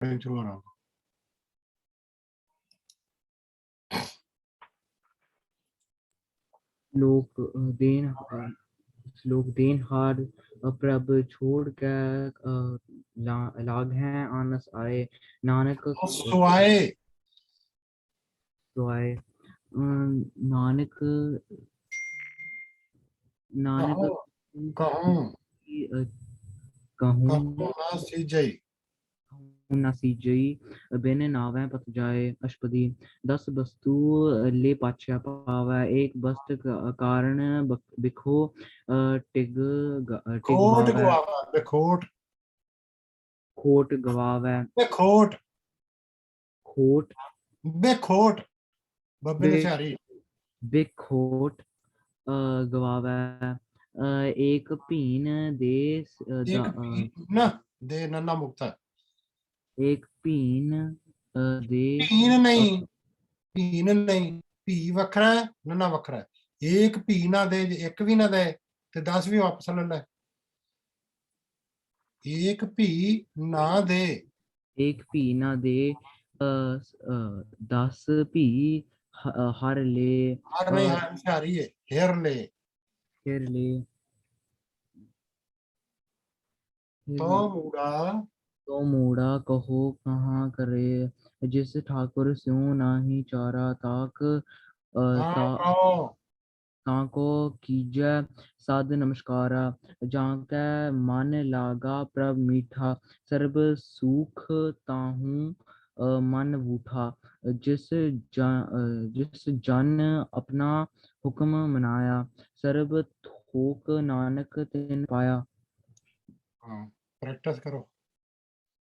through around. श्लोक देनहार प्रभ छोड़ के लाग हैं आनस आए नानक सुआए सुआए नानक नानक कहूँ कहूँ ना सीजई न सीजई बिन नावै पत जाए अष्टपदी 10 वस्तु ले पाछा पावै एक वस्त कारण बिखो टिग खोट टिगवावै गवावा बेखोट खोट गवावै बेखोट खोट बेखोट बब्बे ने बे चारी बेखोट गवावै एक भीन दे एक न दे नन्ना मुक्ता एक भीन दे भीन नहीं भीन नहीं भी वखरा है नन्ना वखरा है एक भी ना दे एक भी ना दे ते 10 भी वापस ले ले एक भी ना दे एक भी ना दे 10 भी हर ले हर नहीं हर चारी है हेर ले फिर ले तो मुड़ा तो मूड़ा कहो कहाँ करे जिस ठाकुर स्यों नाही चारा ताक आओ ताको कीजै साध नमस्कारा जाके मन लागा प्रभ मीठा सर्ब सुख ताहू मन बूठा जिस जन अपना हुक्म मनाया सर्ब थोक नानक तिन पाया। प्रैक्टिस करो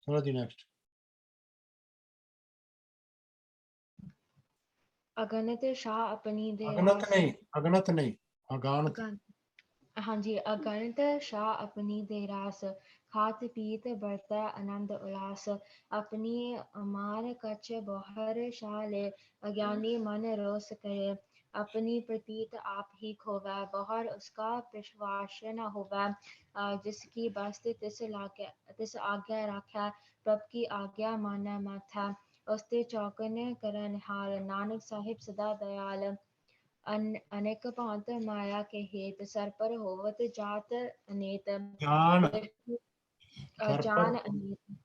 चलो जी नेक्स्ट अगणित शाह अपनी दे अगनत रास नहीं अगनत नहीं अगानत हाँ जी अगणित शाह अपनी दे रास खात पीत बरता आनंद उल्लास अपनी अमार कछ बहर शाह ले अज्ञानी मन रोस करे अपनी प्रतीत आप ही खोवै बहर उसका विश्वास न होवै जिसकी बस्त तिस आज्ञा राखै प्रभ की आज्ञा मानै माथै उसते चौकन करन हाल नानक साहिब सदा दयाल अनेक भांत माया के हेत सर पर होवत जात अनेत जान सर पर जान अनेत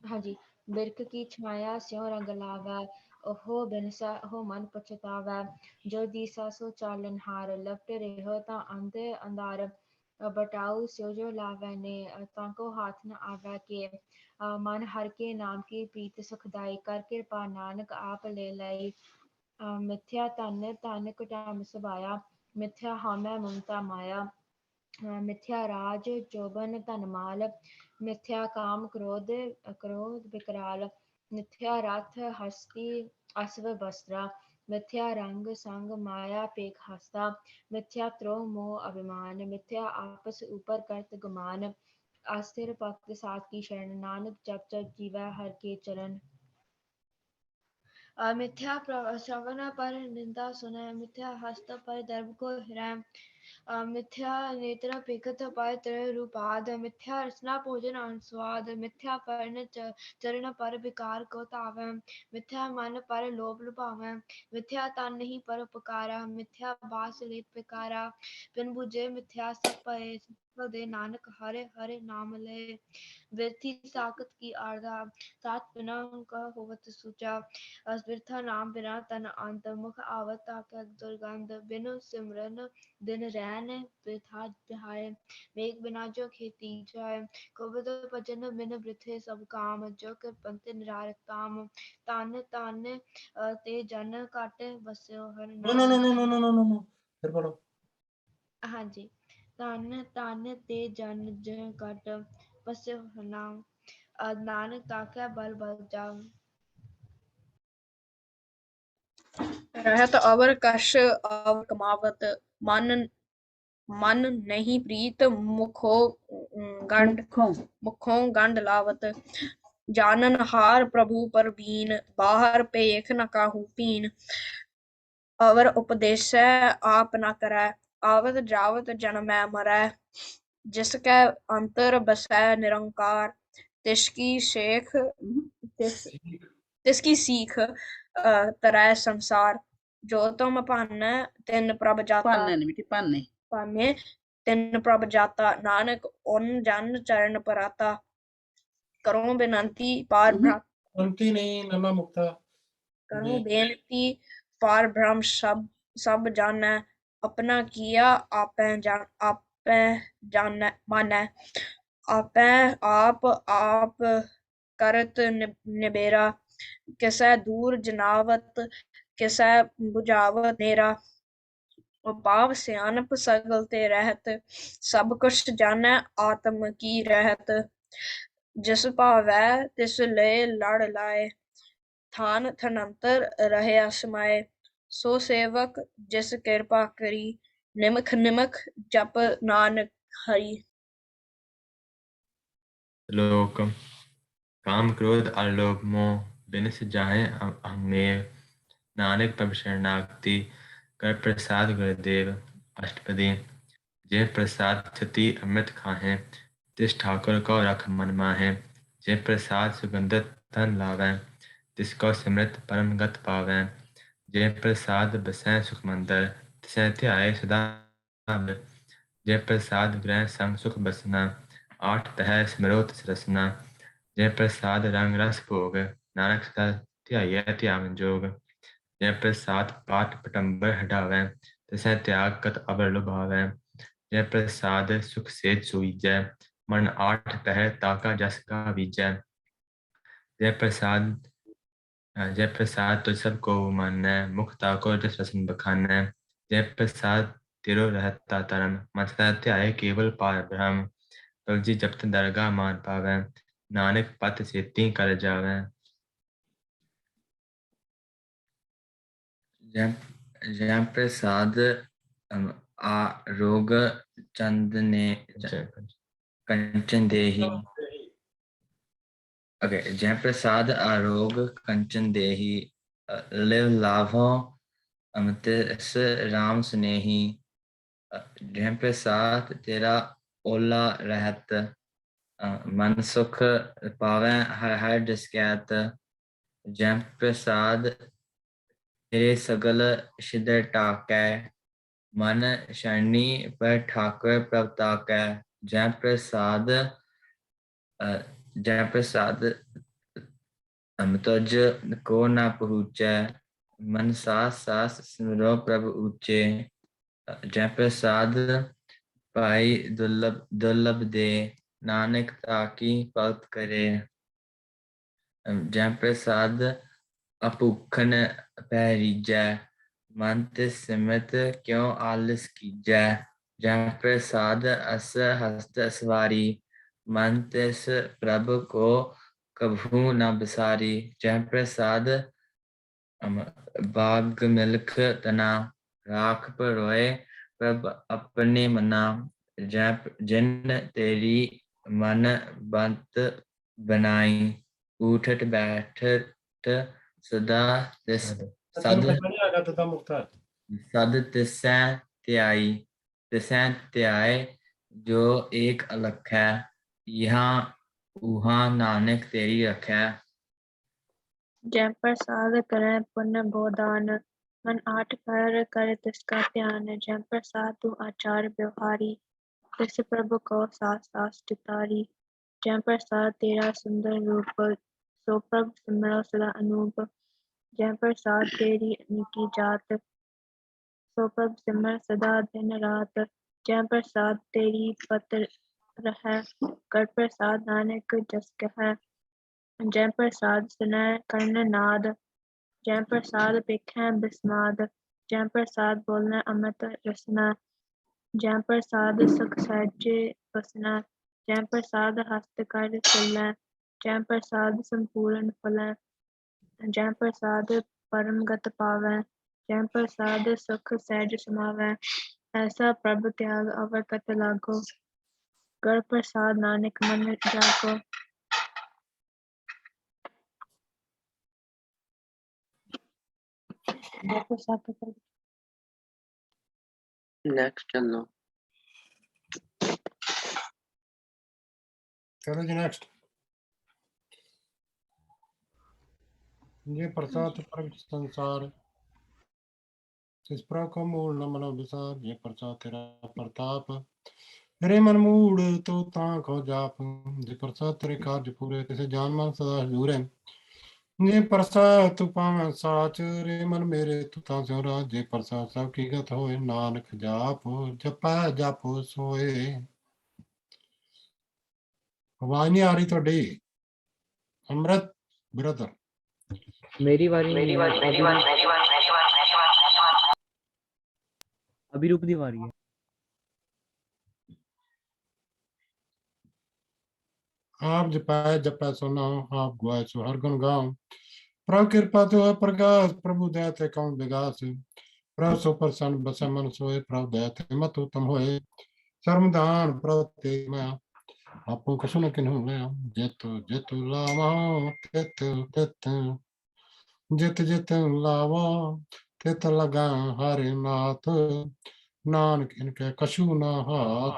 हाँ जी बिरख की छाया स्यों रंग लावै ओहो बिनसा हो मन पछतावै जो दिसा सो चालन हार लपट रेहो ता अंध अंधार बटाऊ स्यो जो लावै ने ताको हाथ न आवै के मन हर के नाम की प्रीत सुखदाई कर कृपा नानक आप ले लई मिथ्या तन तन कुटाम सबाया मिथ्या हामै ममता माया मिथ्या राज चोबन धन माल मिथ्या काम क्रोध विकराल मिथ्या रथ हस्ती अश्व वस्त्रा मिथ्या रंग संग माया पेख हस्ता मिथ्या त्रोह मोह अभिमान मिथ्या आपस ऊपर करत गुमान अस्थिर भक्त साथ की शरण नानक जप जप जीवै हर के चरण मिथ्या श्रवण पर निंदा सुनै मिथ्या हस्त पर दर्भ को हिरै मिथ्या नेत्र पिखत पर त्रय रूपाद मिथ्या रचना भोजन अनुस्वाद मिथ्या पर्ण चरण पर विकार को तावै मिथ्या मन पर लोभ लुभावै मिथ्या तन ही पर उपकारा मिथ्या बास लेत पिकारा बिन बुझे मिथ्या सब भय दे नानक हरे हरे नाम ले व्यर्थी साखत की आर्धा सात बिना का होवत सुचा असबिरथा नाम बिना तन अंत मुख आवत ताक दुर्गंध बिनु सिमरन दिन रैन वृथा बिहाय मेघ बिना जो खेती जाय कुबद भजन बिन वृथे सब काम जो कर पंत निरारत काम तन तन ते जन घट बस्यो हर नो नो नाम no no no no no no फिर पढ़ो हाँ जी तन तन ते जन जन घट बस्यो हर नाम नानक ताकै बल बल जाओ रहत अवर कश अवर कमावत मन मन नहीं प्रीत मुखों गंड लावत जानन हार प्रभु पर बीन बाहर पेख न काहू पीन अवर उपदेशै आप न करै आवत जावत जन्मै मरै जिसकै अंतर बसै निरंकार तिसकी शेख तिसकी सीख तरह संसार जो तुम पाने तिन प्रभ जाता पाने नहीं बेटी पाने पाने तिन प्रभ जाता नानक उन जन चरण पराता करो बेनती पार अंति नहीं नन्ना मुक्ता करो बेनती पार ब्रह्म सब जाने अपना किया आपे जाने माने आपे आप करत निबेरा किसे दूर जनावत किसे बुझावत नेरा पाव सियानप सगल ते रहत सब कुछ जाने आत्म की रहत जिस भावै तिस ले लड़ लाए थान थनंतर रहे असमाए सो सेवक जिस कृपा करी निमख निमख जप नानक हरि लोक काम क्रोध आलोक मोह बिनस जाहे अहमेव नानक प्रभ शरणागति कर प्रसाद गुरुदेव अष्टपदी जे प्रसाद छति अमृत खाहे तिस ठाकुर को रख मन माहे जे प्रसाद सुगंधत धन लावै तिसको सिमृत परम गत पावै जे प्रसाद बसै सुख मंदर तिसै ध्याय सदा जे प्रसाद ग्रह संग सुख बसना आठ तह स्मरो तिस रसना जे प्रसाद रंग रस भोग नानक सदा ध्याय ध्यान जोग जे प्रसाद पाठ पटंबर हटावै तिसै त्याग कत अबर लुभावै जे प्रसाद सुख से सूझै मन आठ तह ताका जस का बीजै जय प्रसाद तुझ सब को मानै मुख ताको जस रसन बखानै जय प्रसाद तिरो रहता तरम मन सदा ध्याय केवल पार ब्रह्म प्रभु जी जब तक दरगाह मान पावै नानक पत सेती कर जावै जय प्रसाद आरोग चंद ने कंचन देही Okay, जय प्रसाद आरोग कंचन देही लिव लाभो अमृत राम स्नेही जय प्रसाद तेरा ओला रहत मन सुख पावै हर हर जिसकैत जय प्रसाद तेरे सगल शिदर टाकै मन शरणी पर ठाकुर प्रभ ताकै जय प्रसाद तुझ को न पहुँचै मन सास सास सिमरो प्रभु ऊंचे जय प्रसाद भाई दुर्लभ दे नानक ताकी भगत करे जय प्रसाद अभूखन पैरीजै मन तिस सिमत क्यों आलस कीजै जय प्रसाद अस हस्त सवारी मन तिस प्रभु को कभू न बसारी जय प्रसाद बाग मिल्ख तना राख परोए प्रभ अपने मना जय जिन तेरी मन बंत बनाई उठट बैठट सदा तिस सद तिसै त्याई जो एक अलख है यहाँ उहाँ नानक तेरी रखै जय प्रसाद करे पुण्य गोदान मन आठ कर करे तिसका ध्यान जय प्रसाद तू आचार व्यवहारी तिस प्रभु को सास सास चितारी जय प्रसाद तेरा सुंदर रूप सो प्रभु सिमरो सदा अनूप जय प्रसाद तेरी निकी जात सो प्रभु सिमर सदा दिन रात जय प्रसाद तेरी पत रह कर प्रसाद नानक जस कह जय प्रसाद सुनै कर्ण नाद जय प्रसाद पेखै बिस्माद जय प्रसाद बोलना अमृत रसना जय प्रसाद सुख सहजे बसना जय प्रसाद हस्त कर चलै जय प्रसाद संपूर्ण फलै जय प्रसाद परम गत पावै जय प्रसाद सुख सहज समावै ऐसा प्रभ त्याग अवर कत लागो कर प्रसाद नानक मन जागो नेक्स्ट चलो करो जी नेक्स्ट जे प्रसाद प्रगट संसार, तिस प्रभ को मूल न मनो विसार। जे प्रसाद तेरा प्रताप, रे मन मूड तो ताको जाप। जे प्रसाद तेरे कार्य पूरे, तिसे जान मन सदा हजूरे। जे प्रसाद तू पावै साच, रे मन मेरे तू ता स्यो राज। जे प्रसाद सब की गत होए, नानक जाप जपै जप सोए। आवाज नहीं आ रही थोड़ी? अमृत ब्रदर। मेरी वारी नहीं है, अभिरूप दी वारी है। आप जपाए जपै सुनो, आप गुआए सो हर गुण गाओ। प्रभु कृपा तो है प्रकाश, प्रभु दया ते कौन विगास। प्रभु सो प्रसन्न बसै मन सोए, प्रभु दया ते मत उत्तम होए। सर्वदान प्रभु ते मैं, आपो कछु न किन्हु मैं। जित जित लावा तित तित, जित जित लावा तित लगा हरि नाथ। नानक इनके कछु न हाथ।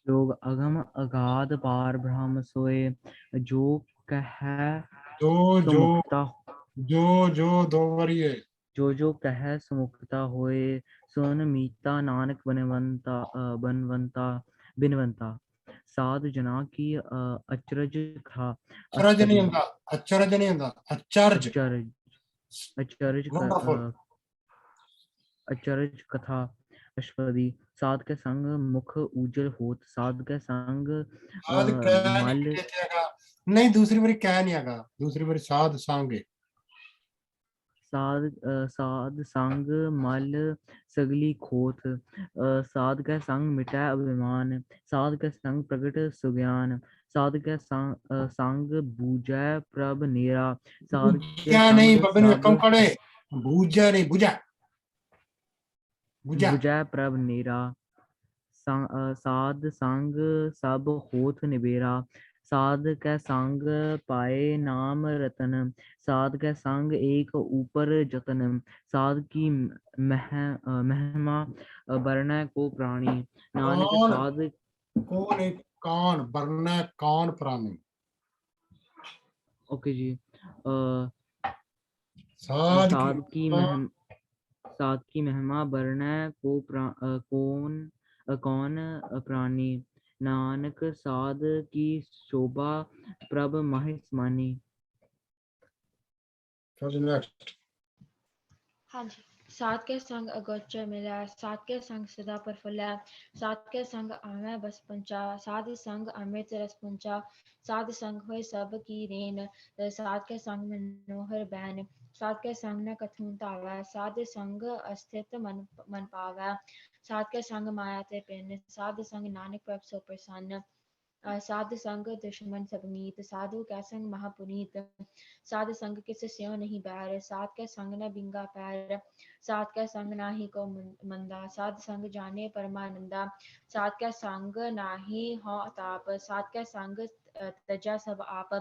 लोग अगम अगाध पार ब्रह्म सोए, जो कह जो जो सुमुक्ता जो दो वरिये। जो कह सुमुक्ता होए, सुन मीता नानक बनवंता बिनवंता। साध जना की अचरज था अचरज नहीं होता, अचरज नहीं होता, अचरज। अचरज अचरज वंडरफुल। अचरज कथा अष्टपदी। साध के संग मुख उज्जवल होत, साध के संग साध कह नहीं मल कहते आगा। नहीं, दूसरी बारी कह नहीं आगा, दूसरी बारी साध सांगे। साध संग मल सगली खोथ, साध के संग मिटै अभिमान, साध के संग प्रगट सुज्ञान, साध के संग बूझै प्रभ नेरा, साध के बुझा नहीं, संग बबन में सब कम खड़े। बुझा नहीं, बुझा बुझा। बुझै प्रभ नेरा। साध संग सब होत निबेरा, साध कै संग पाए नाम रतन, साध कै संग एक ऊपर जतन, साध की महिमा वर्णय को प्राणी, नानक कौन साध को नहीं, कौन वरना कौन प्राणी। ओके जी। साध की साध की महिमा वर्णय को कौन प्राणी, नानक साध की शोभा प्रभ महिष मानी। नेक्स्ट। हाँ जी। साध के संग अगोचर मिलै, साध के संग सदा प्रफुल्लै, साध के संग आमै बस पंचा, साध संग अमृत रस पुंचा, साध संग होय सब की रेन, साध के संग मनोहर बैन, साध के संग न कथू तावै, साध संग अस्थित मन पावै, साध के संग माया ते पिन, साध संग नानक प्रभ सो प्रसन्न, साध संग दुश्मन सब मीत, साधु कै संग महापुनीत, साध संग किस स्यों नहीं बैर, साध के संग न बिंगा पैर, साध के संग नाही को मंदा, साध संग जाने परमानंदा, साध के संग नाही हो ताप, साध के संग तजा सब आप,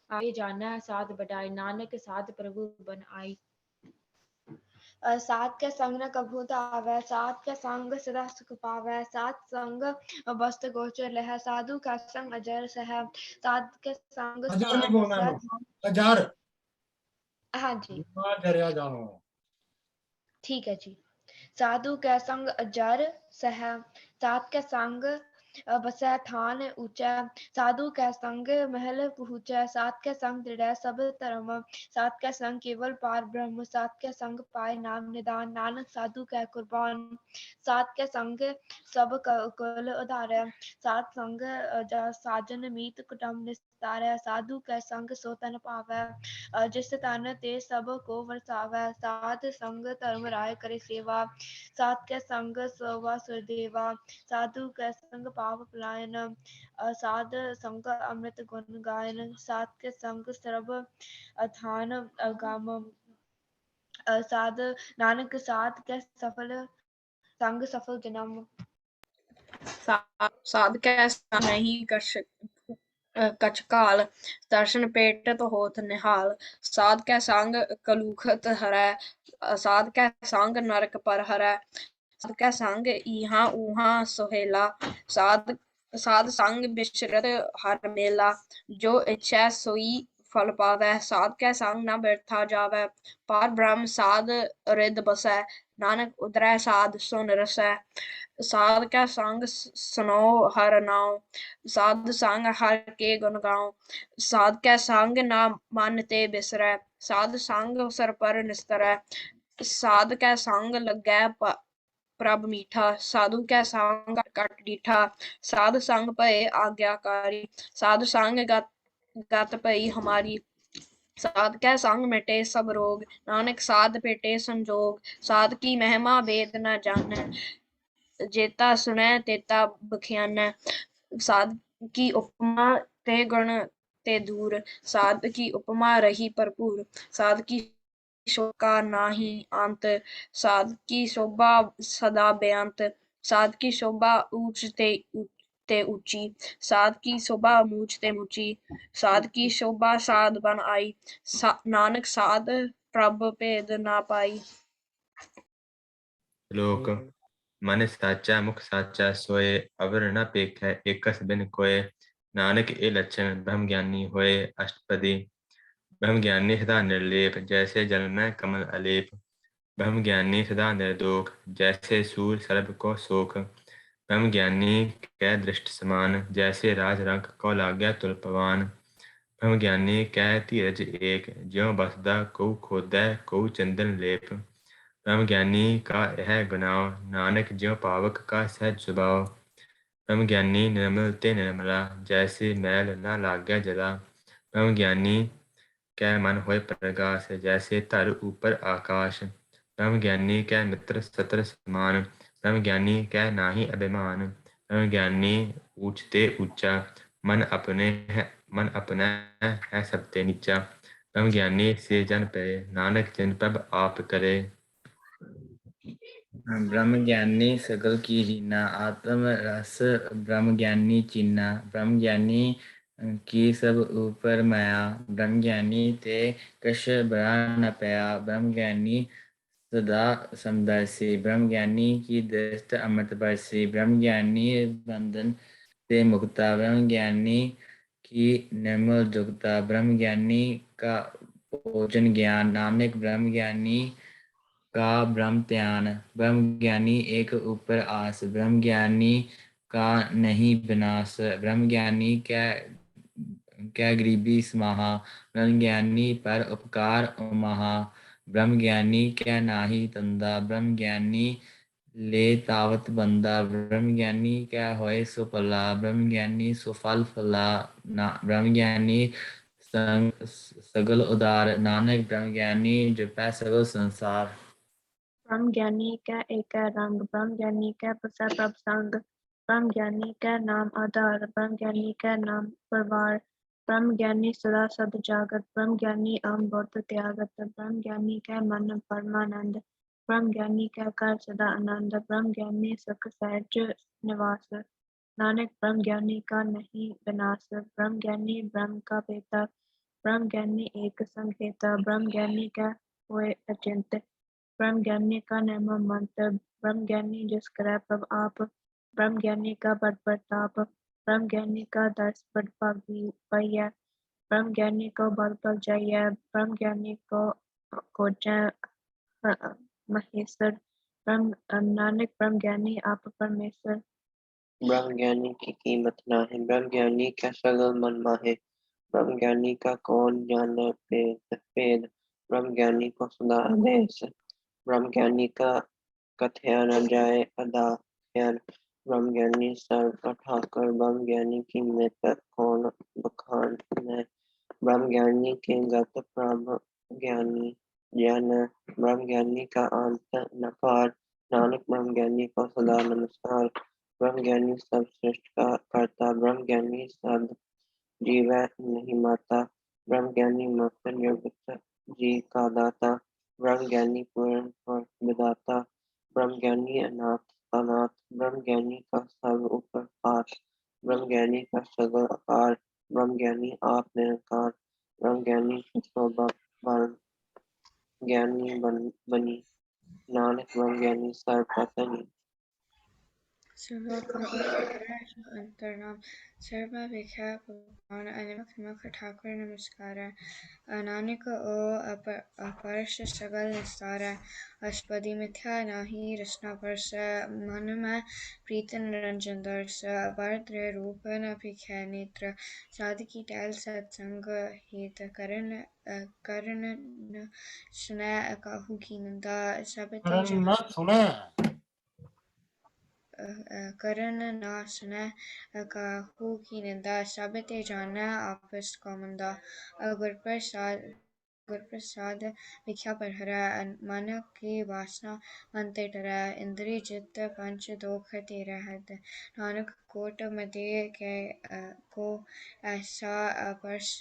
आए जाना साध बढ़ाई, नानक साध प्रभु बन आई। साध के संग न कभू आवे, साध के संग सदा सुख पावे, साध संग वस्त गोचर लह, साधु का संग अजर सह, साध के संग हजार नहीं बोलना है, हजार। हाँ जी जरिया जानो। ठीक है जी। साधु के संग अजर सह, साध के संग बसै थान ऊंचा, साधु के संग महल पहुँचै, साध के संग दृढ़ सब धर्म, साध के संग केवल पार ब्रह्म, साध के संग पाए नाम निदान, नानक साधु के कुर्बान, साध के संग सब कुल उधारै, साध संग साजन मीत कुटुंब निस्तारै, साधु के संग सो तन पावै, जिस तन ते सब को वरसावै, साध संग धर्म राय करे सेवा, साध के संग सोवा सुरदेवा, साधु के संग पाप पलायन, साध संग अमृत गुण गायन, साध के संग सर्व अथान अगम, साध नानक साध के सफल संग सफल जन्म। साध के संग नहीं कछ काल, दर्शन पेट तो होत निहाल, साध के संग कलुखत हरै, साध के संग नरक पर हरै, साध के संग इहाँ उहाँ सोहेला, साध संग बिसरत हर मेला, जो इच्छा सोई फल पावै। साध कै संग न बिरथा जावै। पार ब्रह्म साध रिद बसै। नानक उतरै साध सुन रसै। साध कै संग सुनो हर नाम। साध संग हर के गुण गाओ। साध कै संग ना मन ते बिसरै। साध संग सर पर निस्तरै। साध कै संग लगै प्रभ मीठा। साधु कै संग कट डीठा। साध संग भय आज्ञाकारी। साध संग गत भई हमारी। साध कै संग मिटे सब रोग। नानक साध भेटे संजोग। साध की महिमा वेद न जानै। जेता सुनै तेता बख्यानै। साध की उपमा ते गुण ते दूर। साध की उपमा रही भरपूर। साध की शोभा नाही अंत। साध की शोभा सदा बेअंत। साध की शोभा ऊंच ते ऊंची। साध की शोभा मूछ ते मूची। साध की शोभा साध बन आई। नानक साध प्रभ भेद ना पाई। श्लोक मन साचा मुख साचा सोए अवर न पेखै एकस बिन कोय। नानक ए लक्षण ब्रह्म ज्ञानी होए। अष्टपदी ब्रह्म ज्ञानी सदा निर्लेप जैसे जल में कमल अलेप। ब्रह्म ज्ञानी सदा निर्दोष जैसे सूर्य सर्प को सोख। ब्रह्म ज्ञानी कै दृष्ट समान जैसे राज रंग को लाग्या तुल्पवान। ब्रह्म ज्ञानी कै धीरज एक ज्यों बसदा कऊ खोदै कऊ चंदन लेप। ब्रह्म ज्ञानी का यह गुनाह नानक ज्यों पावक का सहज स्वभाव। ब्रह्म ज्ञानी निर्मल ते निर्मला जैसे मैल न लाग्या जला। ब्रह्म ज्ञानी कै मन होए प्रकाश जैसे धर ऊपर आकाश। ब्रह्म ज्ञानी कै मित्र सत्र समान ब्रह्म ज्ञानी कै नाही अभिमान। ब्रह्म ज्ञानी ऊंच ते ऊंचा मन अपना है सबते नीचा। ब्रह्म ज्ञानी से जन पे नानक जिन प्रभ आप करे। ब्रह्म ज्ञानी सगल की रीना आत्म रस ब्रह्म ज्ञानी चीना। ब्रह्म ज्ञानी की सब ऊपर माया। ब्रह्म ज्ञानी ते कश बड़ा न पाया। ब्रह्म ज्ञानी सदा समदर्शी। ब्रह्म ज्ञानी की दृष्ट अमृत बरसी। ब्रह्म ज्ञानी बंधन से मुक्ता। ब्रह्म ज्ञानी की निर्मल जुगता। ब्रह्म ज्ञानी का भोजन ज्ञान। नानक ब्रह्म ज्ञानी का ब्रह्म ध्यान। ब्रह्म ज्ञानी एक ऊपर आस। ब्रह्म ज्ञानी का नहीं विनाश। ब्रह्म ज्ञानी क्या गरीबी समाहा। ब्रह्म ज्ञानी पर उपकार उमहा। ब्रह्म ज्ञानी क्या नाही तंदा। ब्रह्म ज्ञानी ले तावत बंदा। ब्रह्म ज्ञानी क्या होए सो पला। ब्रह्म ज्ञानी सो फल फला। ब्रह्म ज्ञानी सगल उदार। नानक ब्रह्म ज्ञानी जपै सगल संसार। ब्रह्म ज्ञानी कै एक रंग। ब्रह्म ज्ञानी कै बसै प्रभ संग। ब्रह्म ज्ञानी कै नाम आधार। ब्रह्म ज्ञानी कै नाम परवार। ब्रह्म ज्ञानी सदा सद जागत। ब्रह्म ज्ञानी अहम बुद्ध त्यागत। ब्रह्म ज्ञानी कै मन परमानंद। ब्रह्म ज्ञानी कै कर सदा आनंद। ब्रह्म ज्ञानी सुख सहज निवास। नानक ब्रह्म ज्ञानी का नहीं विनाश। ब्रह्म ज्ञानी ब्रह्म का बेटा। ब्रह्म ज्ञानी एक संग हेता। ब्रह्म ज्ञानी कै होए अचिंत। ब्रह्म ज्ञानी का निर्मल मंत्र। ब्रह्म ज्ञानी जिस करे प्रभ आप। ब्रह्म ज्ञानी का बड़ प्रताप। ब्रह्म ज्ञानी का दर्श बड़ पाइयै। ब्रह्म ज्ञानी को बल पल जाइयै। ब्रह्म ज्ञानी को खोजै महेश्वर। नानक ब्रह्म ज्ञानी आप परमेश्वर। ब्रह्म ज्ञानी की कीमत ना है। ब्रह्म ज्ञानी का सगल मन माहे। ब्रह्म ज्ञानी का कौन जाने भेद। ब्रह्म ज्ञानी को सदा आदेश। ब्रह्म ज्ञानी का कथया न जाए अदाख्यान। ब्रह्म ज्ञानी सर्व का ठाकर। ब्रह्म ज्ञानी की नेतर कौन बखान है। ब्रह्म ज्ञानी के गत प्रभ ज्ञानी जन। ब्रह्म ज्ञानी का अंत न पार। नानक ब्रह्म ज्ञानी को सदा नमस्कार। ब्रह्म ज्ञानी सब श्रेष्ठ का करता। ब्रह्म ज्ञानी सद जीव नहीं माता। ब्रह्म ज्ञानी मक्खन युक्त जी का दाता। ब्रह्म ज्ञानी पूर्ण विदाता। ब्रह्म ज्ञानी अनाथ। ब्रह्म ज्ञानी का सर्व ऊपर पाठ। ब्रह्म ज्ञानी का सगल आकार। ब्रह्म ज्ञानी आप निरंकार। ब्रह्म ज्ञानी की शोभा ज्ञानी बनी। नानक ब्रह्म ज्ञानी सर्व का धनी। सर्वोपरि उत्तर अंतर्नाम सर्व विख्या भगवान अनिमक मुख ठाकुर नमस्कार नानक ओ अपरश सगल निस्तार अष्टपदी मिथ्या नाही रचना परस मन में प्रीत निरंजन दर्श अपर्त्र रूप न भिख्या नेत्र साधकी टैल सत्संग हित करण न सुनै काहू की निंदा सब ते ਕਰਨ ਨਾ ਸੁਣੈ करण ना सुनै काहू की निंदा सब ते जानै आपस को मंदा गुर प्रसाद विख्या पर हरै मन की वासना मन ते डरै इंद्री जित पंच दोख तेरे हद नानक कोट मदे के को ऐसा परस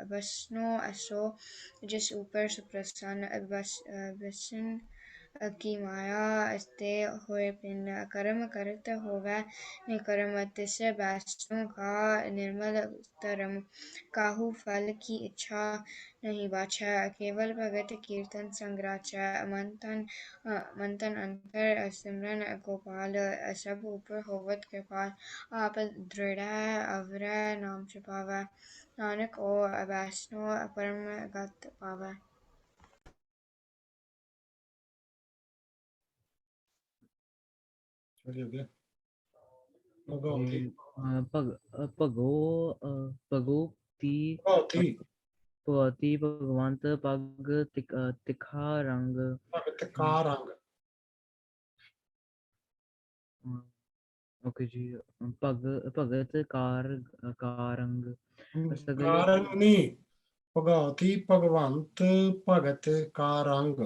बसनो ऐसो जिस ऊपर सुप्रसन्न बसन की माया अस्ते होए पिन कर्म करत होवे निकर्म तिस वैष्णो का निर्मल धर्म काहू फल की इच्छा नहीं बाछै केवल भगत कीर्तन संग्राचै मन तन अंतर सिमरन गोपाल सब ऊपर होवत कृपाल आप दृढ़ अवर नाम जपावै नानक ओ वैष्णो परम गत पावै ਚਲਿਏ ਅੱਗੇ ਭਗਉਤੀ ਭਗਉਤੀ ਭਗਉਤੀ ਭਗਵਤੀ ਭਗਵੰਤ ਪਗ ਤਿਖਾ ਰੰਗ ਭਗਤ ਕਾ ਰੰਗ ਓਕੇ ਜੀ ਭਗਤ ਕਾਰ ਰੰਗ ਸਗਲ ਕਾਰਨ ਨਹੀਂ ਭਗਉਤੀ ਭਗਵੰਤ ਭਗਤ ਕਾ ਰੰਗ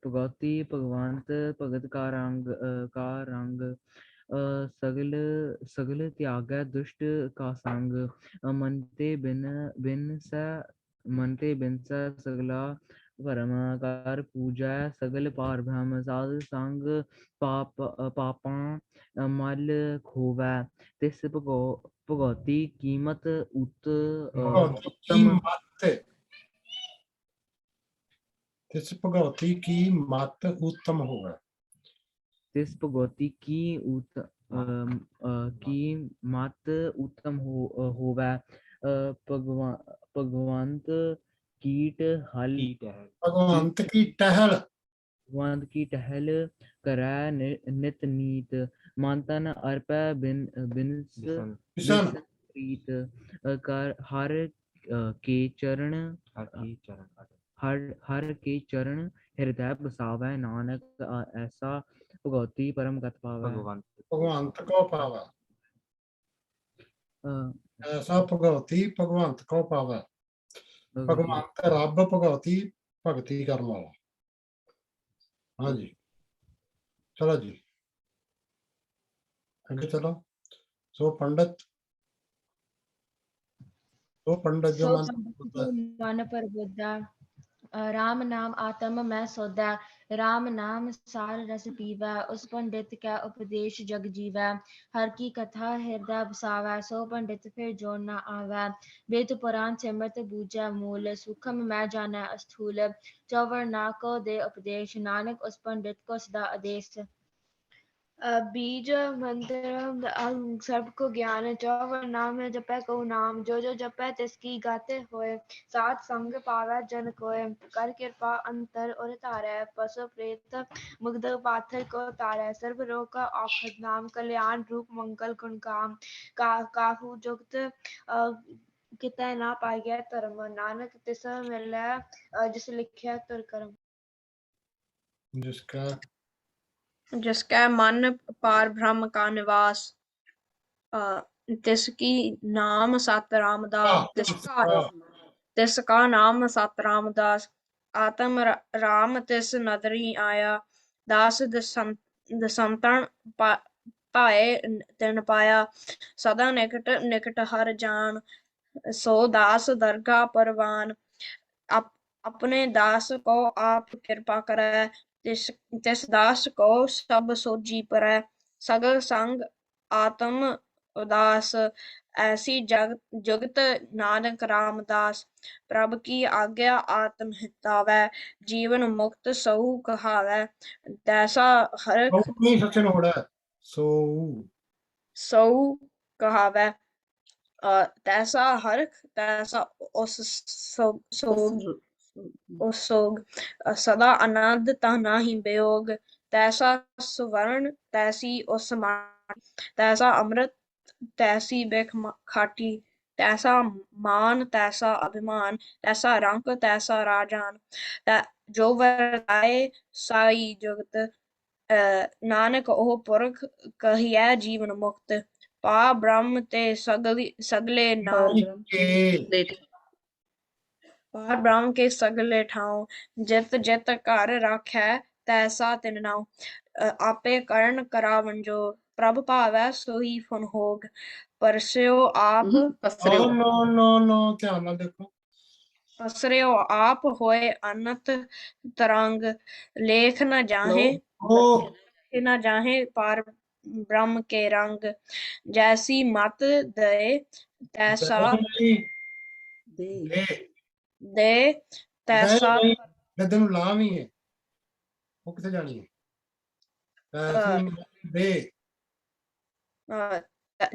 ਭਗਉਤੀ ਭਗਵੰਤ ਭਗਤ ਕਾ ਰੰਗ सगल त्यागै दुष्ट का संग मनते बिन सगला परम कर पूजै सगल पार ब्रह्म साध संग पापां मल खोवै तिस भगवती कीमत ਭਗਉਤੀ ਕੀ उत्तम ਮਤ ਤਿਸ ਭਗਉਤੀ ਕੀ ਮਤ ਉੱਤਮ ਹੋਵੇ तिस भगवती की मत उत्तम होवै भगवंत कीट हल ਭਗਵੰਤ ਕੀ ਟਹਿਲ भगवंत की टहल करै नित नीत मन तन अर्पै बिनस ਕਿਸ਼ਨ प्रीत कर हर के चरण हर के चरण हृदय बसावै नानक ऐसा भगवती परम गत पावै ਭਗਵੰਤ ਕੋ ਪਾਵੈ ਐਸਾ ਭਗਉਤੀ ਭਗਵੰਤ ਕੋ ਪਾਵੈ ਭਗਵੰਤ ਰੱਬ ਭਗਉਤੀ ਭਗਤੀ ਕਰਨ ਵਾਲਾ ਹਾਂਜੀ ਚਲੋ ਜੀ ਅੱਗੇ ਚਲੋ ਸੋ ਪੰਡਤ ਜੋ ਸੋ ਮਨ ਮਨ ਪ੍ਰਬੁੱਧਾ राम नाम आत्म मैं सौदा राम नाम सार रस पीवै उस पंडित कै उपदेश जग जीवै हर की कथा हृदय बसावै सो पंडित फिर जो न आवै वेद पुराण सिमरत बूझै मूल सूखम मैं जानै स्थूल चौवर ना को दे उपदेश नानक उस पंडित को सदा आदेश बीज मंत्र सबको ज्ञान चौवर नाम जपै को नाम जो जपै तिसकी गाते होए सात संग पावै जन कोय कर कृपा अंतर और तारै पशु प्रेत मुग्ध पाथर को तारै सर्व रोग का औषध नाम कल्याण रूप मंगल गुण काम काहू जुक्त कितै ना पाइयै धर्म नानक तिस मिलै जिस लिखिया तुर करम जिसका मन पार ब्रह्म का निवास तिसकी नाम सत रामदास तिसका नाम सत रामदास आत्म राम तिस नदरी आया दास दसंतन पाए तिन पाया सदा निकट निकट हर जान सो दास दरगाह परवान अपने दास को आप कृपा करे तिस दास को सब सोजी परै सगल संग आत्म उदास। ऐसी जुगत नानक रामदास। प्रभ की आज्ञा आत्म हितावै, जीवन मुक्त सहु कहावै। तैसा हरख नहीं सचिन होड़ा है सो सहु कहावै। तैसा हरख तैसा उस सोग उस सोग। सदा आनंद ता नाही वियोग। तैसा सुवर्ण तैसी उस माटी। तैसा अमृत तैसी बिख खाटी। तैसा मान तैसा अभिमान। तैसा रंक तैसा राजान। जो वरताए साई जुगत। नानक ओह पुरख कहिए जीवन मुक्त। पा ब्रह्म ते सगले नाम। के पार ब्रह्म के सगले ठाव। जित जित घर राखै तैसा तिन नाउ। आपे करण करावन जो। प्रभ भावै सोई फुन होग। परस्यो आप नो नो नो ध्यान नाल देखो पसर्यो आप होए अनंत तरंग। लेख न जाहे ओ न जाहे पार ब्रह्म के रंग। जैसी मत दे तैसा नहीं दे दे तैसा नहीं गद्दे ਨੂੰ ਲਾਮ ਹੀ ਹੈ ਉਹ ਕਿੱਥੇ ਜਾਣੀ ਹੈ ਐਸੀ ਦੇ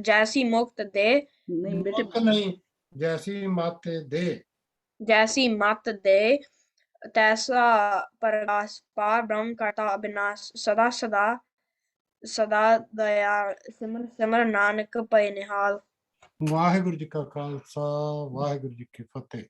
जैसी मुक्त दे ਮੁਕਤ ਨਹੀਂ ਜੈਸੀ ਮਤ ਦੇ जैसी मत दे तैसा प्रकाश। पार ब्रह्म करता अविनाश। सदा सदा सदा दया सिमर सिमर नानक पय निहाल। ਵਾਹਿਗੁਰੂ ਜੀ ਕਾ ਖਾਲਸਾ ਵਾਹਿਗੁਰੂ ਜੀ ਕੀ ਫਤਿਹ।